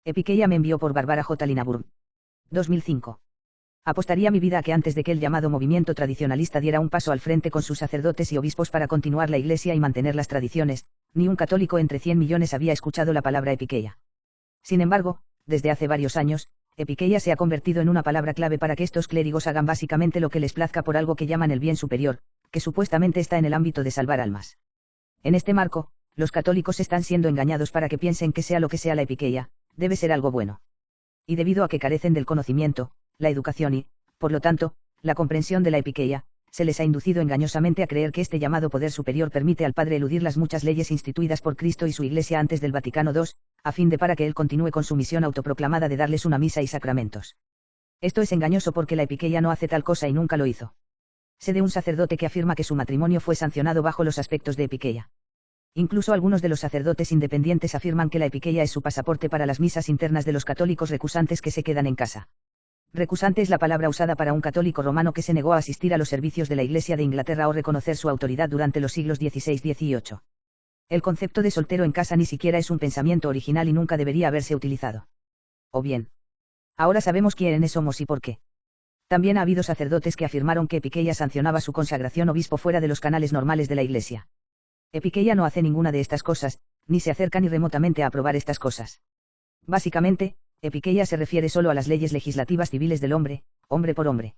Epiqueia me envió por Barbara J. Linaburn. 2005. Apostaría mi vida a que antes de que el llamado movimiento tradicionalista diera un paso al frente con sus sacerdotes y obispos para continuar la Iglesia y mantener las tradiciones, ni un católico entre 100 millones había escuchado la palabra epiqueia. Sin embargo, desde hace varios años, epiqueia se ha convertido en una palabra clave para que estos clérigos hagan básicamente lo que les plazca por algo que llaman el bien superior, que supuestamente está en el ámbito de salvar almas. En este marco, los católicos están siendo engañados para que piensen que sea lo que sea la epiqueia, debe ser algo bueno. Y debido a que carecen del conocimiento, la educación y, por lo tanto, la comprensión de la epiqueia, se les ha inducido engañosamente a creer que este llamado poder superior permite al Padre eludir las muchas leyes instituidas por Cristo y su Iglesia antes del Vaticano II, a fin de para que él continúe con su misión autoproclamada de darles una misa y sacramentos. Esto es engañoso porque la epiqueia no hace tal cosa y nunca lo hizo. Sé de un sacerdote que afirma que su matrimonio fue sancionado bajo los aspectos de epiqueia. Incluso algunos de los sacerdotes independientes afirman que la epiqueia es su pasaporte para las misas internas de los católicos recusantes que se quedan en casa. Recusante es la palabra usada para un católico romano que se negó a asistir a los servicios de la Iglesia de Inglaterra o reconocer su autoridad durante los siglos XVI y XVIII. El concepto de soltero en casa ni siquiera es un pensamiento original y nunca debería haberse utilizado. O bien. Ahora sabemos quiénes somos y por qué. También ha habido sacerdotes que afirmaron que epiqueia sancionaba su consagración obispo fuera de los canales normales de la Iglesia. Epiqueia no hace ninguna de estas cosas, ni se acerca ni remotamente a aprobar estas cosas. Básicamente, epiqueia se refiere solo a las leyes legislativas civiles del hombre, hombre por hombre.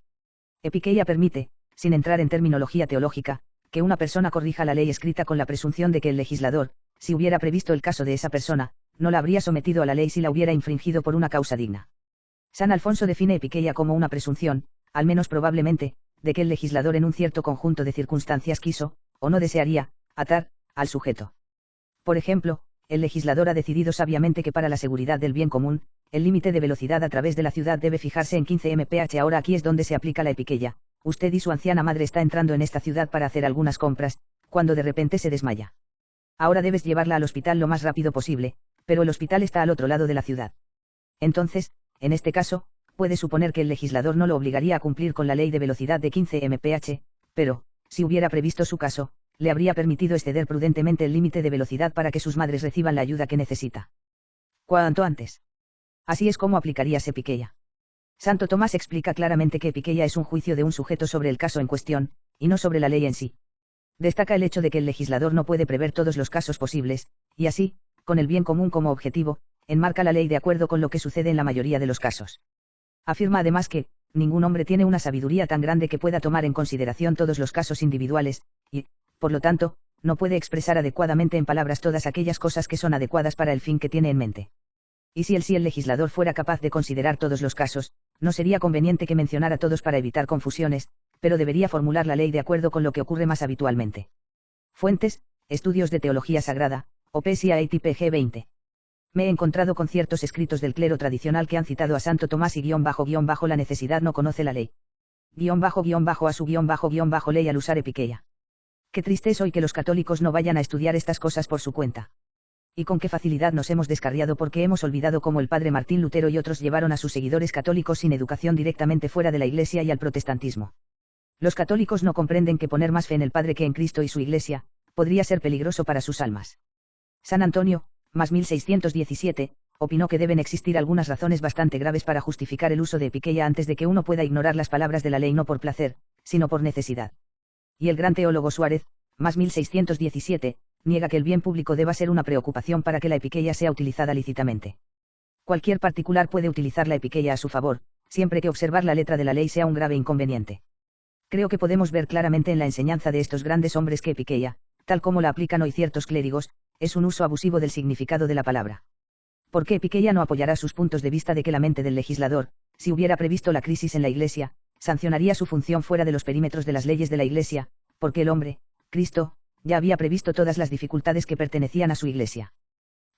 Epiqueia permite, sin entrar en terminología teológica, que una persona corrija la ley escrita con la presunción de que el legislador, si hubiera previsto el caso de esa persona, no la habría sometido a la ley si la hubiera infringido por una causa digna. San Alfonso define epiqueia como una presunción, al menos probablemente, de que el legislador en un cierto conjunto de circunstancias quiso, o no desearía, atar, al sujeto. Por ejemplo, el legislador ha decidido sabiamente que para la seguridad del bien común, el límite de velocidad a través de la ciudad debe fijarse en 15 mph. Ahora aquí es donde se aplica la epiqueia. Usted y su anciana madre está entrando en esta ciudad para hacer algunas compras, cuando de repente se desmaya. Ahora debes llevarla al hospital lo más rápido posible, pero el hospital está al otro lado de la ciudad. Entonces, en este caso, puede suponer que el legislador no lo obligaría a cumplir con la ley de velocidad de 15 mph, pero, si hubiera previsto su caso, le habría permitido exceder prudentemente el límite de velocidad para que sus madres reciban la ayuda que necesita. Cuanto antes. Así es como aplicarías epiqueia. Santo Tomás explica claramente que epiqueia es un juicio de un sujeto sobre el caso en cuestión, y no sobre la ley en sí. Destaca el hecho de que el legislador no puede prever todos los casos posibles, y así, con el bien común como objetivo, enmarca la ley de acuerdo con lo que sucede en la mayoría de los casos. Afirma además que, ningún hombre tiene una sabiduría tan grande que pueda tomar en consideración todos los casos individuales, y, por lo tanto, no puede expresar adecuadamente en palabras todas aquellas cosas que son adecuadas para el fin que tiene en mente. Y si el legislador fuera capaz de considerar todos los casos, no sería conveniente que mencionara todos para evitar confusiones, pero debería formular la ley de acuerdo con lo que ocurre más habitualmente. Fuentes, Estudios de Teología Sagrada, Opesia ATPG 20. Me he encontrado con ciertos escritos del clero tradicional que han citado a Santo Tomás y __la necesidad no conoce la ley. __a su __, ley al usar epiqueia. Qué triste es hoy que los católicos no vayan a estudiar estas cosas por su cuenta. Y con qué facilidad nos hemos descarriado porque hemos olvidado cómo el padre Martín Lutero y otros llevaron a sus seguidores católicos sin educación directamente fuera de la Iglesia y al protestantismo. Los católicos no comprenden que poner más fe en el Padre que en Cristo y su Iglesia, podría ser peligroso para sus almas. San Antonio, más 1617, opinó que deben existir algunas razones bastante graves para justificar el uso de epiqueia antes de que uno pueda ignorar las palabras de la ley no por placer, sino por necesidad. Y el gran teólogo Suárez, más 1617, niega que el bien público deba ser una preocupación para que la epiqueia sea utilizada lícitamente. Cualquier particular puede utilizar la epiqueia a su favor, siempre que observar la letra de la ley sea un grave inconveniente. Creo que podemos ver claramente en la enseñanza de estos grandes hombres que epiqueia, tal como la aplican hoy ciertos clérigos, es un uso abusivo del significado de la palabra. Porque epiqueia no apoyará sus puntos de vista de que la mente del legislador, si hubiera previsto la crisis en la Iglesia, sancionaría su función fuera de los perímetros de las leyes de la Iglesia, porque el hombre, Cristo, ya había previsto todas las dificultades que pertenecían a su Iglesia.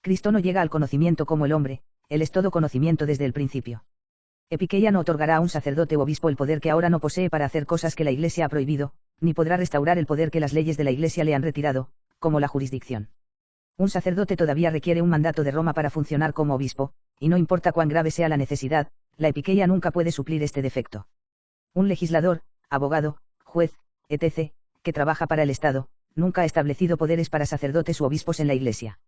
Cristo no llega al conocimiento como el hombre, él es todo conocimiento desde el principio. Epiqueia no otorgará a un sacerdote o obispo el poder que ahora no posee para hacer cosas que la Iglesia ha prohibido, ni podrá restaurar el poder que las leyes de la Iglesia le han retirado, como la jurisdicción. Un sacerdote todavía requiere un mandato de Roma para funcionar como obispo, y no importa cuán grave sea la necesidad, la epiqueia nunca puede suplir este defecto. Un legislador, abogado, juez, etc., que trabaja para el Estado, nunca ha establecido poderes para sacerdotes u obispos en la Iglesia.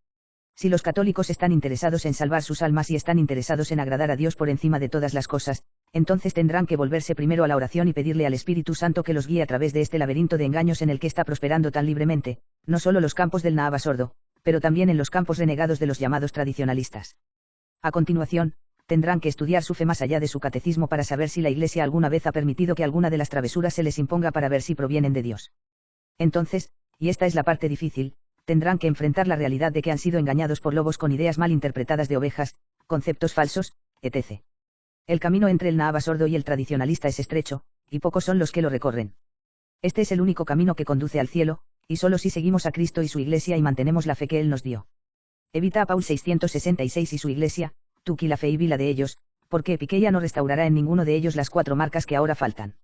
Si los católicos están interesados en salvar sus almas y están interesados en agradar a Dios por encima de todas las cosas, entonces tendrán que volverse primero a la oración y pedirle al Espíritu Santo que los guíe a través de este laberinto de engaños en el que está prosperando tan libremente, no solo los campos del Nahava sordo, pero también en los campos renegados de los llamados tradicionalistas. A continuación, tendrán que estudiar su fe más allá de su catecismo para saber si la Iglesia alguna vez ha permitido que alguna de las travesuras se les imponga para ver si provienen de Dios. Entonces, y esta es la parte difícil, tendrán que enfrentar la realidad de que han sido engañados por lobos con ideas mal interpretadas de ovejas, conceptos falsos, etc. El camino entre el Nahava sordo y el tradicionalista es estrecho, y pocos son los que lo recorren. Este es el único camino que conduce al cielo, y solo si seguimos a Cristo y su Iglesia y mantenemos la fe que Él nos dio. Evita a Paul 666 y su Iglesia, tú qui la fe y vi la de ellos, porque Epiqueia no restaurará en ninguno de ellos las 4 marcas que ahora faltan.